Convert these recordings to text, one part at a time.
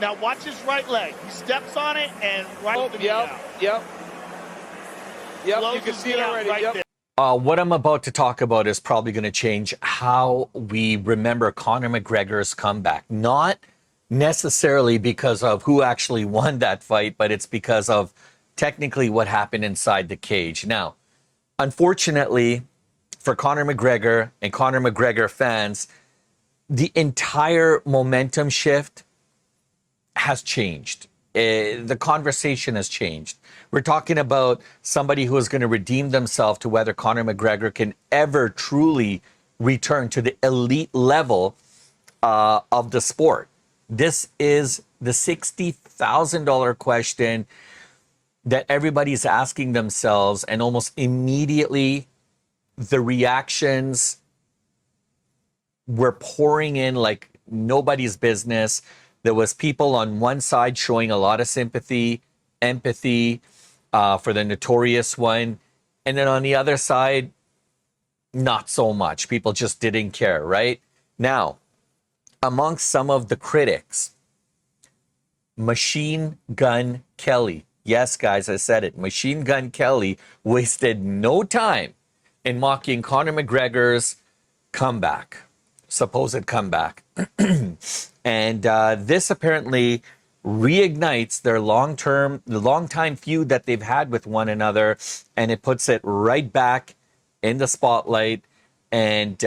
Now watch his right leg. He steps on it and right the knee out. Yep. You can see it already. Right there. What I'm about to talk about is probably going to change how we remember Conor McGregor's comeback. Not necessarily because of who actually won that fight, but it's because of technically what happened inside the cage. Now, unfortunately for Conor McGregor and Conor McGregor fans, the entire momentum shift has changed. The conversation has changed. We're talking about somebody who is going to redeem themselves to whether Conor McGregor can ever truly return to the elite level of the sport. This is the $60,000 question that everybody's asking themselves, and almost immediately the reactions were pouring in like nobody's business. There was people on one side showing a lot of sympathy, empathy for the Notorious One. And then on the other side, not so much. People just didn't care, right? Now, amongst some of the critics, Machine Gun Kelly. Yes, guys, I said it. Machine Gun Kelly wasted no time in mocking Conor McGregor's comeback, supposed comeback. And this apparently reignites their long-time feud that they've had with one another, and it puts it right back in the spotlight. And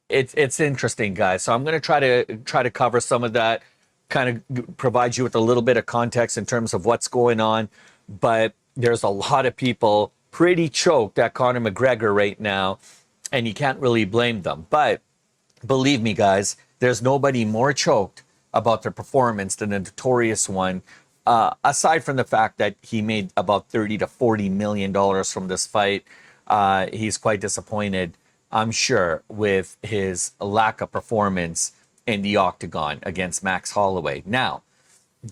it's interesting, guys. So I'm going to try to cover some of that, kind of provide you with a little bit of context in terms of what's going on. But there's a lot of people pretty choked at Conor McGregor right now, and you can't really blame them. But believe me, guys, there's nobody more choked about their performance than the Notorious One, aside from the fact that he made about $30 to $40 million from this fight. He's quite disappointed, I'm sure, with his lack of performance in the octagon against Max Holloway. Now,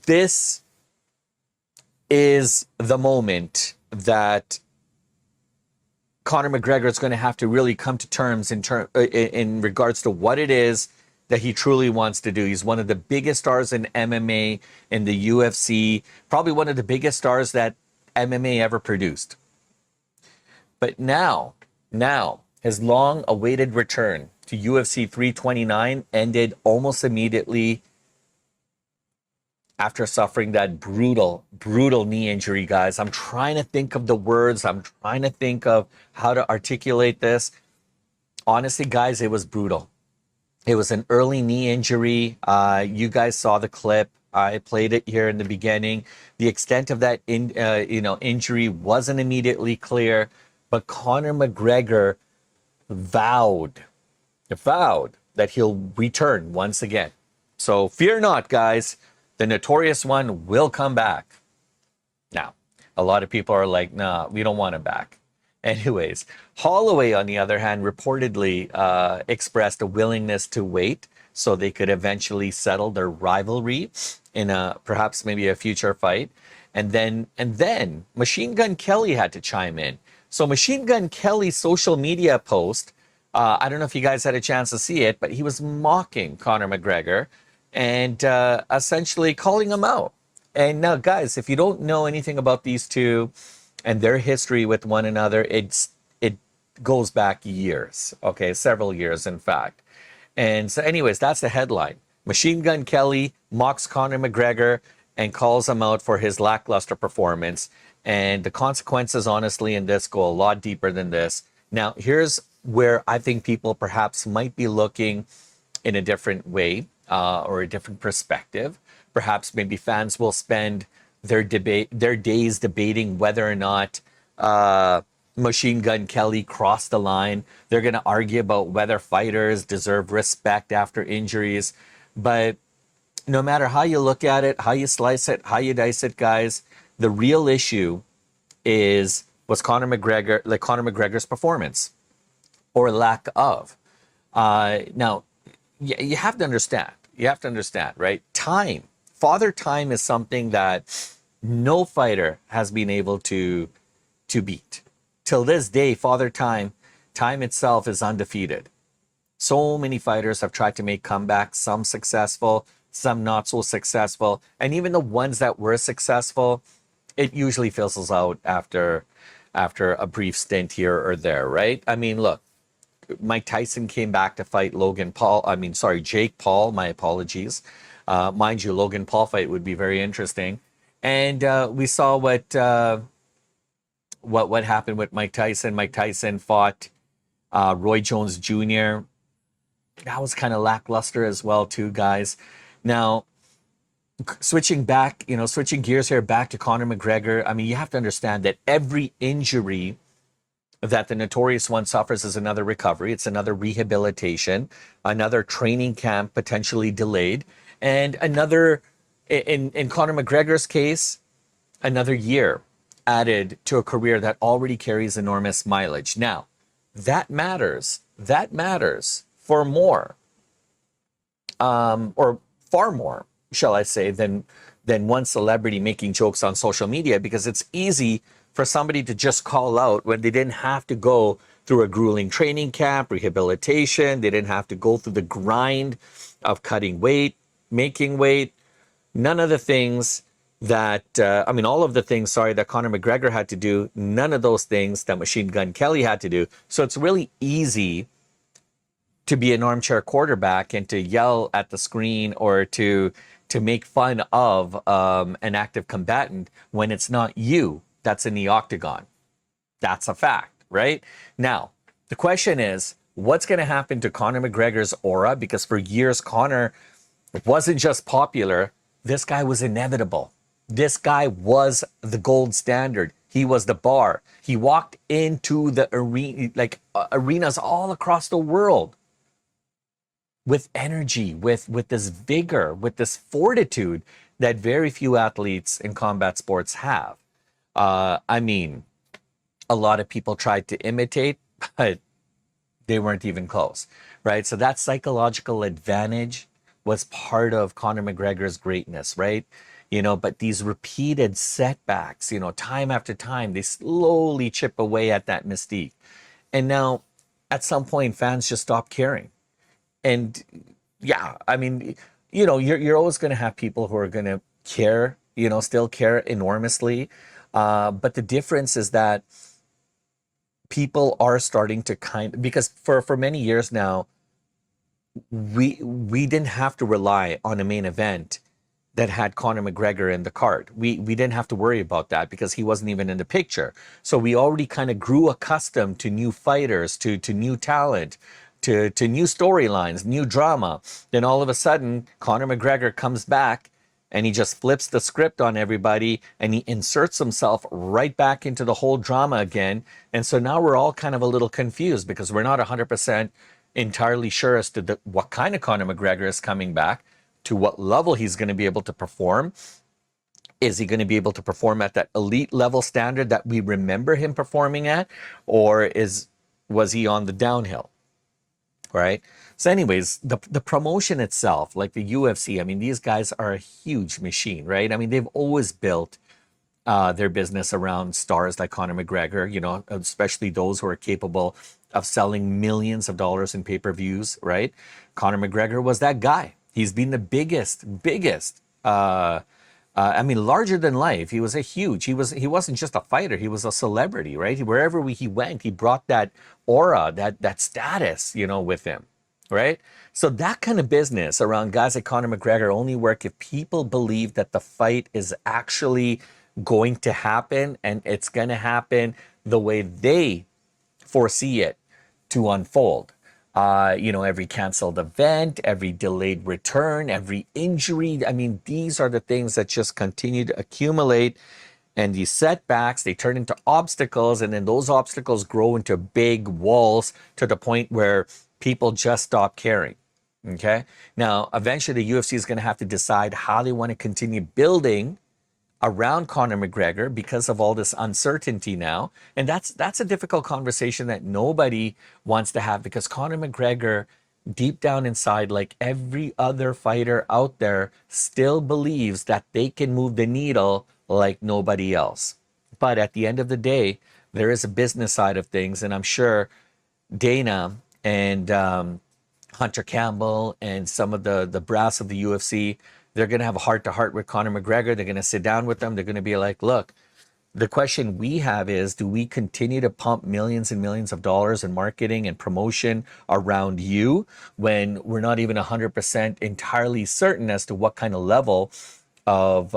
this is the moment that Conor McGregor is going to have to really come to terms in regards to what it is that he truly wants to do. He's one of the biggest stars in MMA, in the UFC, probably one of the biggest stars that MMA ever produced. But now, his long-awaited return to UFC 329 ended almost immediately after suffering that brutal knee injury, guys. I'm trying to think of the words. I'm trying to think of how to articulate this. Honestly, guys, it was brutal. It was an early knee injury. You guys saw the clip. I played it here in the beginning. The extent of that injury wasn't immediately clear, but Conor McGregor vowed that he'll return once again. So fear not, guys. The Notorious One will come back. Now, a lot of people are like, nah, we don't want him back. Anyways, Holloway, on the other hand, reportedly expressed a willingness to wait so they could eventually settle their rivalry in perhaps maybe a future fight. And then Machine Gun Kelly had to chime in. So Machine Gun Kelly's social media post, I don't know if you guys had a chance to see it, but he was mocking Conor McGregor and essentially calling him out. And now, guys, if you don't know anything about these two and their history with one another, it goes back years, okay, several years, in fact. And so anyways, that's the headline. Machine Gun Kelly mocks Conor McGregor and calls him out for his lackluster performance. And the consequences, honestly, in this go a lot deeper than this. Now, here's where I think people perhaps might be looking in a different way or a different perspective. Perhaps maybe fans will spend their days debating whether or not Machine Gun Kelly crossed the line. They're going to argue about whether fighters deserve respect after injuries. But no matter how you look at it, how you slice it, how you dice it, guys, the real issue was Conor McGregor's performance or lack of. Now, you have to understand. You have to understand, right? Time. Father Time is something that no fighter has been able to beat. Till this day, Father Time itself is undefeated. So many fighters have tried to make comebacks, some successful, some not so successful. And even the ones that were successful, it usually fizzles out after a brief stint here or there, right? I mean, look, Mike Tyson came back to fight Jake Paul, my apologies. Mind you, Logan Paul fight would be very interesting. And we saw what happened with Mike Tyson. Mike Tyson fought Roy Jones Jr. That was kind of lackluster as well, too, guys. Now, switching gears here back to Conor McGregor. I mean, you have to understand that every injury that the Notorious One suffers is another recovery. It's another rehabilitation, another training camp potentially delayed, and another, in Conor McGregor's case, another year added to a career that already carries enormous mileage. Now, that matters. That matters for more, or far more, shall I say, than one celebrity making jokes on social media, because it's easy for somebody to just call out when they didn't have to go through a grueling training camp, rehabilitation. They didn't have to go through the grind of cutting weight, making weight. None of the things that, all of the things, that Conor McGregor had to do, none of those things that Machine Gun Kelly had to do. So it's really easy to be an armchair quarterback and to yell at the screen or to make fun of an active combatant when it's not you that's in the octagon. That's a fact, right? Now, the question is, what's going to happen to Conor McGregor's aura? Because for years, Conor wasn't just popular. This guy was inevitable. This guy was the gold standard. He was the bar. He walked into the arena, arenas all across the world with energy, with this vigor, with this fortitude that very few athletes in combat sports have. A lot of people tried to imitate, but they weren't even close, right? So that psychological advantage was part of Conor McGregor's greatness, right? But these repeated setbacks, time after time, they slowly chip away at that mystique. And now, at some point, fans just stop caring. And yeah, you're always going to have people who are going to care, still care enormously. But the difference is that people are starting to because for many years now, we didn't have to rely on a main event that had Conor McGregor in the card. We didn't have to worry about that because he wasn't even in the picture. So we already kind of grew accustomed to new fighters, to new talent, to new storylines, new drama. Then all of a sudden, Conor McGregor comes back and he just flips the script on everybody and he inserts himself right back into the whole drama again. And so now we're all kind of a little confused because we're not 100% entirely sure as to what kind of Conor McGregor is coming back, to what level he's going to be able to perform. Is he going to be able to perform at that elite level standard that we remember him performing at? Or was he on the downhill? Right? So anyways, the promotion itself, like the UFC, these guys are a huge machine, right? They've always built their business around stars like Conor McGregor, especially those who are capable of selling millions of dollars in pay-per-views, right? Conor McGregor was that guy. He's been the biggest, larger than life. He wasn't just a fighter. He was a celebrity, right? Wherever he went, he brought that aura, that status, with him, right? So that kind of business around guys like Conor McGregor only work if people believe that the fight is actually going to happen and it's going to happen the way they foresee it to unfold. Every canceled event, every delayed return, every injury. These are the things that just continue to accumulate. And these setbacks, they turn into obstacles. And then those obstacles grow into big walls to the point where people just stop caring. Okay. Now, eventually the UFC is going to have to decide how they want to continue building around Conor McGregor because of all this uncertainty now. And that's a difficult conversation that nobody wants to have, because Conor McGregor, deep down inside, like every other fighter out there, still believes that they can move the needle like nobody else. But at the end of the day, there is a business side of things. And I'm sure Dana and Hunter Campbell and some of the brass of the UFC, they're going to have a heart-to-heart with Conor McGregor. They're going to sit down with them. They're going to be like, look, the question we have is, do we continue to pump millions and millions of dollars in marketing and promotion around you when we're not even 100% entirely certain as to what kind of level of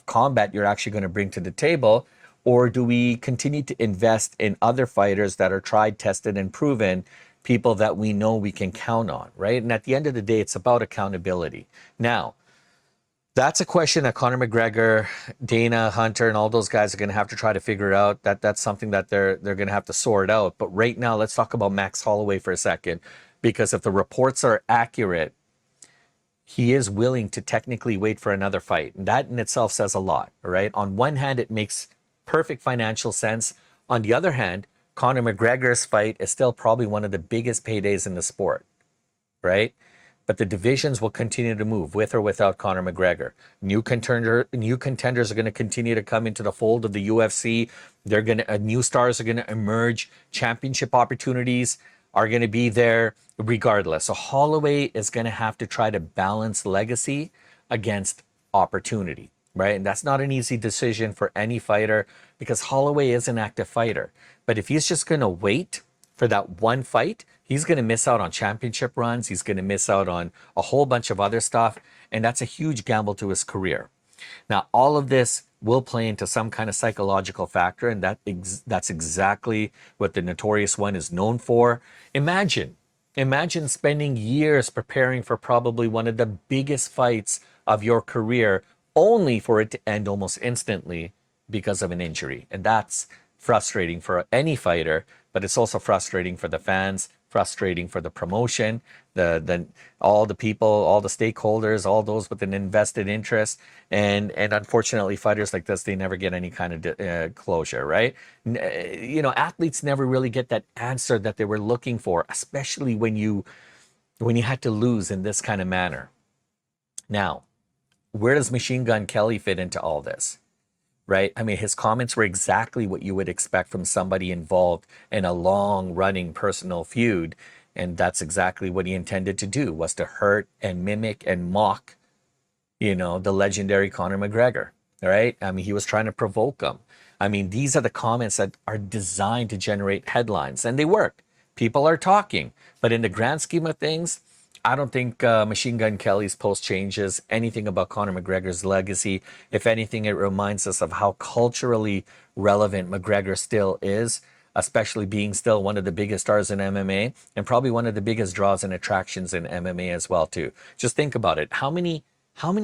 combat you're actually going to bring to the table? Or do we continue to invest in other fighters that are tried, tested, and proven, people that we know we can count on, right? And at the end of the day, it's about accountability. Now, that's a question that Conor McGregor, Dana, Hunter, and all those guys are going to have to try to figure out. That's something that they're going to have to sort out. But right now, let's talk about Max Holloway for a second, because if the reports are accurate, he is willing to technically wait for another fight. And that in itself says a lot, all right? On one hand, it makes perfect financial sense. On the other hand, Conor McGregor's fight is still probably one of the biggest paydays in the sport, right? But the divisions will continue to move with or without Conor McGregor. New contenders are going to continue to come into the fold of the UFC. New stars are going to emerge. Championship opportunities are going to be there regardless. So Holloway is going to have to try to balance legacy against opportunity, right? And that's not an easy decision for any fighter, because Holloway is an active fighter. But if he's just going to wait for that one fight, he's going to miss out on championship runs. He's going to miss out on a whole bunch of other stuff. And that's a huge gamble to his career. Now, all of this will play into some kind of psychological factor. And that's exactly what the Notorious One is known for. Imagine spending years preparing for probably one of the biggest fights of your career, only for it to end almost instantly because of an injury. And that's frustrating for any fighter, but it's also frustrating for the fans, frustrating for the promotion, all the people, all the stakeholders, all those with an invested interest. And unfortunately, fighters like this, they never get any kind of closure, right? Athletes never really get that answer that they were looking for, especially when you had to lose in this kind of manner. Now, where does Machine Gun Kelly fit into all this? Right? I mean, his comments were exactly what you would expect from somebody involved in a long-running personal feud. And that's exactly what he intended to do, was to hurt and mimic and mock, the legendary Conor McGregor, right? I mean, he was trying to provoke him. I mean, these are the comments that are designed to generate headlines, and they work. People are talking. But in the grand scheme of things, I don't think Machine Gun Kelly's post changes anything about Conor McGregor's legacy. If anything, it reminds us of how culturally relevant McGregor still is, especially being still one of the biggest stars in MMA and probably one of the biggest draws and attractions in MMA as well too. Just think about it. How many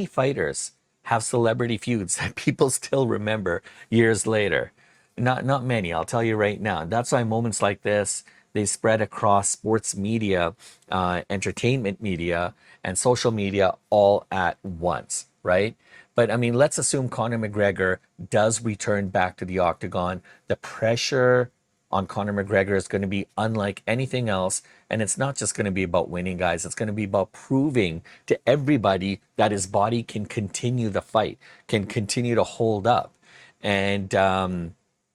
fighters have celebrity feuds that people still remember years later? Not many, I'll tell you right now. That's why moments like this, they spread across sports media, entertainment media, and social media all at once, right? But I mean, let's assume Conor McGregor does return back to the octagon. The pressure on Conor McGregor is going to be unlike anything else. And it's not just going to be about winning, guys. It's going to be about proving to everybody that his body can continue the fight, can continue to hold up. And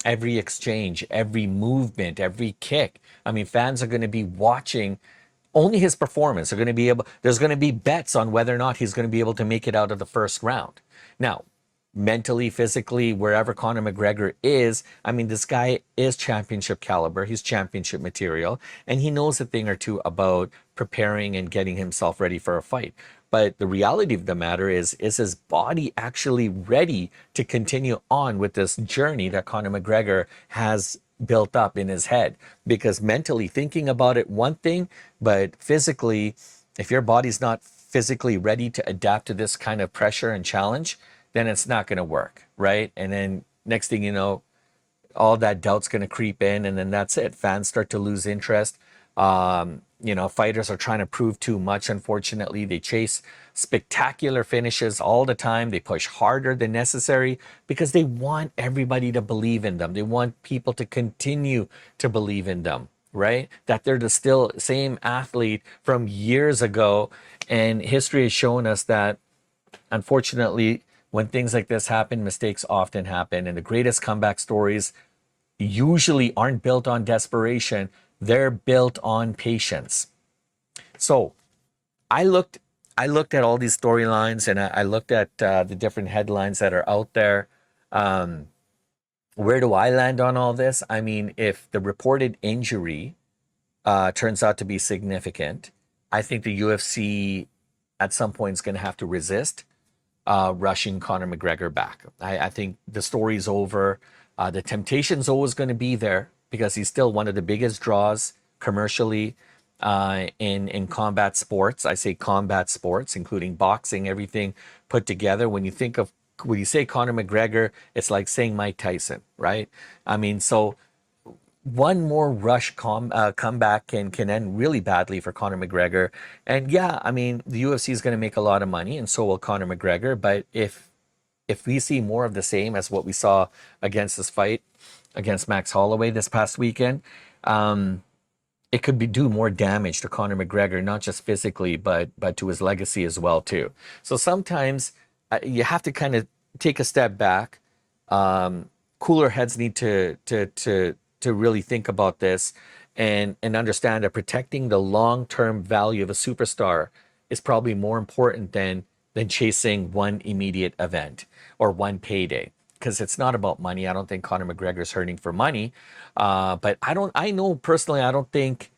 every exchange, every movement, every kick. I mean, fans are going to be watching only his performance. There's going to be bets on whether or not he's going to be able to make it out of the first round. Now, mentally, physically, wherever Conor McGregor is, I mean, this guy is championship caliber. He's championship material, and he knows a thing or two about preparing and getting himself ready for a fight. But the reality of the matter is his body actually ready to continue on with this journey that Conor McGregor has built up in his head? Because mentally thinking about it, one thing, but physically, if your body's not physically ready to adapt to this kind of pressure and challenge, then it's not going to work, right? And then next thing you know, all that doubt's going to creep in, and then that's it. Fans start to lose interest. Fighters are trying to prove too much, unfortunately. They chase spectacular finishes all the time. They push harder than necessary because they want everybody to believe in them. They want people to continue to believe in them, right? That they're the still same athlete from years ago. And history has shown us that, unfortunately, when things like this happen, mistakes often happen. And the greatest comeback stories usually aren't built on desperation, They're built on patience. So I looked at all these storylines, and I looked at the different headlines that are out there. Where do I land on all this? I mean, if the reported injury turns out to be significant, I think the UFC at some point is going to have to resist rushing Conor McGregor back. I think the story's over. The temptation's always going to be there because he's still one of the biggest draws commercially in combat sports. I say combat sports, including boxing, everything put together. When you say Conor McGregor, it's like saying Mike Tyson, right? I mean, so one more rush comeback can end really badly for Conor McGregor. And yeah, I mean, the UFC is going to make a lot of money, and so will Conor McGregor. But if we see more of the same as what we saw against this fight against Max Holloway this past weekend, it could do more damage to Conor McGregor, not just physically, but to his legacy as well too. So sometimes you have to kind of take a step back. Cooler heads need to really think about this and understand that protecting the long-term value of a superstar is probably more important than chasing one immediate event or one payday, because it's not about money. I don't think Conor McGregor's hurting for money, but I know personally, I don't think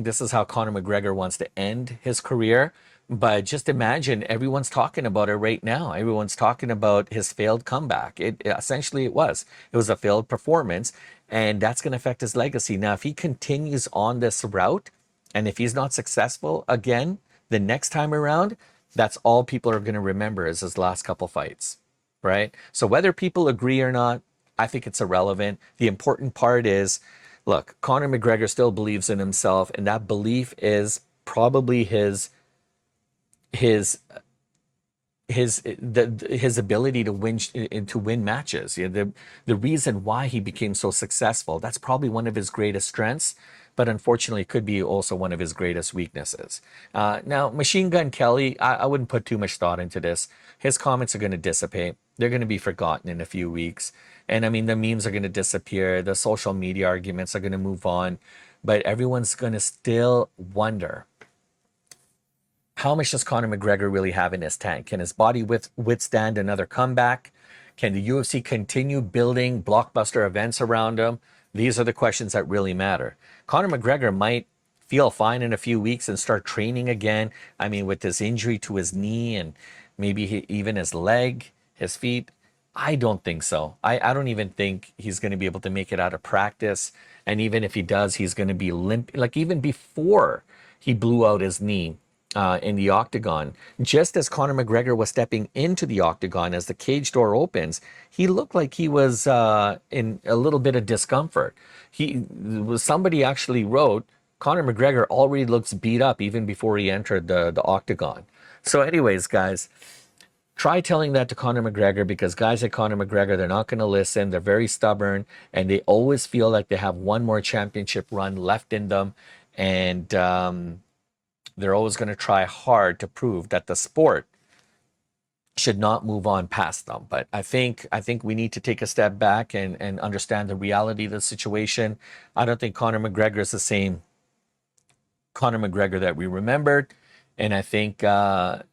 this is how Conor McGregor wants to end his career. But just imagine, everyone's talking about it right now. Everyone's talking about his failed comeback. Essentially it was a failed performance, and that's going to affect his legacy. Now, if he continues on this route, and if he's not successful again the next time around, that's all people are going to remember is his last couple fights, right? So whether people agree or not, I think it's irrelevant. The important part is, look, Conor McGregor still believes in himself, and that belief is probably his ability to win matches. You know, the reason why he became so successful, that's probably one of his greatest strengths, but unfortunately could be also one of his greatest weaknesses. Now, Machine Gun Kelly, I wouldn't put too much thought into this. His comments are going to dissipate. They're going to be forgotten in a few weeks. And I mean, the memes are going to disappear. The social media arguments are going to move on. But everyone's going to still wonder, how much does Conor McGregor really have in his tank? Can his body withstand another comeback? Can the UFC continue building blockbuster events around him? These are the questions that really matter. Conor McGregor might feel fine in a few weeks and start training again. I mean, with this injury to his knee and maybe even his leg, his feet, I don't think so. I don't even think he's going to be able to make it out of practice. And even if he does, he's going to be limp. Like even before he blew out his knee in the octagon, just as Conor McGregor was stepping into the octagon, as the cage door opens, he looked like he was in a little bit of discomfort. Somebody actually wrote, Conor McGregor already looks beat up even before he entered the octagon. So anyways, guys, try telling that to Conor McGregor, because guys like Conor McGregor, they're not going to listen. They're very stubborn, and they always feel like they have one more championship run left in them. And they're always going to try hard to prove that the sport should not move on past them. But I think we need to take a step back and understand the reality of the situation. I don't think Conor McGregor is the same Conor McGregor that we remembered. And I think to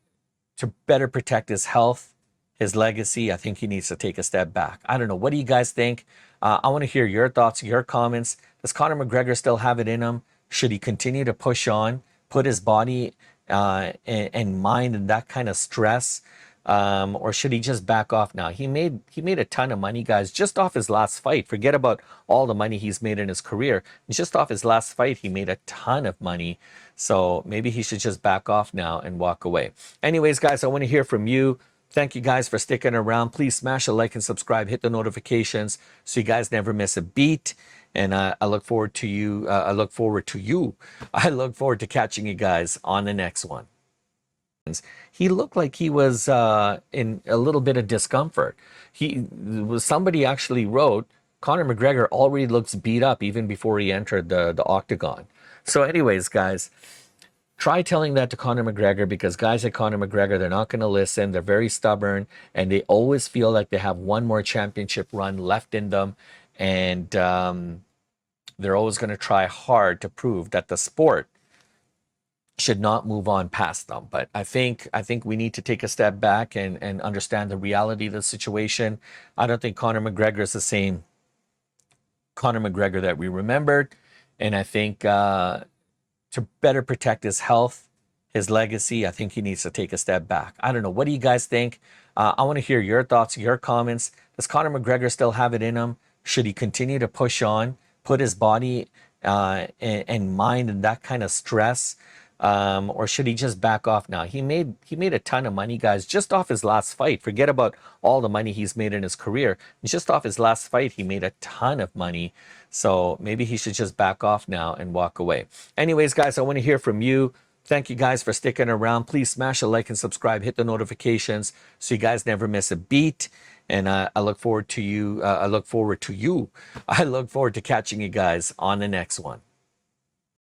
better protect his health, his legacy, I think he needs to take a step back. I don't know. What do you guys think? I want to hear your thoughts, your comments. Does Conor McGregor still have it in him? Should he continue to push on, put his body and mind in that kind of stress? Or should he just back off now? He made a ton of money, guys, just off his last fight. Forget about all the money he's made in his career. Just off his last fight, he made a ton of money. So maybe he should just back off now and walk away. Anyways, guys, I want to hear from you. Thank you guys for sticking around. Please smash a like and subscribe. Hit the notifications so you guys never miss a beat. And I look forward to you. I look forward to catching you guys on the next one. He looked like he was in a little bit of discomfort. Somebody actually wrote, Conor McGregor already looks beat up even before he entered the octagon. So anyways, guys, try telling that to Conor McGregor, because guys like Conor McGregor, they're not going to listen. They're very stubborn, and they always feel like they have one more championship run left in them. And They're always going to try hard to prove that the sport should not move on past them. But I think we need to take a step back and understand the reality of the situation. I don't think Conor McGregor is the same Conor McGregor that we remembered. And I think to better protect his health, his legacy, I think he needs to take a step back. I don't know. What do you guys think? I want to hear your thoughts, your comments. Does Conor McGregor still have it in him? Should he continue to push on, put his body and mind in that kind of stress? Or should he just back off now? He made a ton of money, guys, just off his last fight. Forget about all the money he's made in his career. Just off his last fight, he made a ton of money. So maybe he should just back off now and walk away. Anyways, guys, I want to hear from you. Thank you guys for sticking around. Please smash a like and subscribe. Hit the notifications so you guys never miss a beat. And I look forward to you. I look forward to catching you guys on the next one.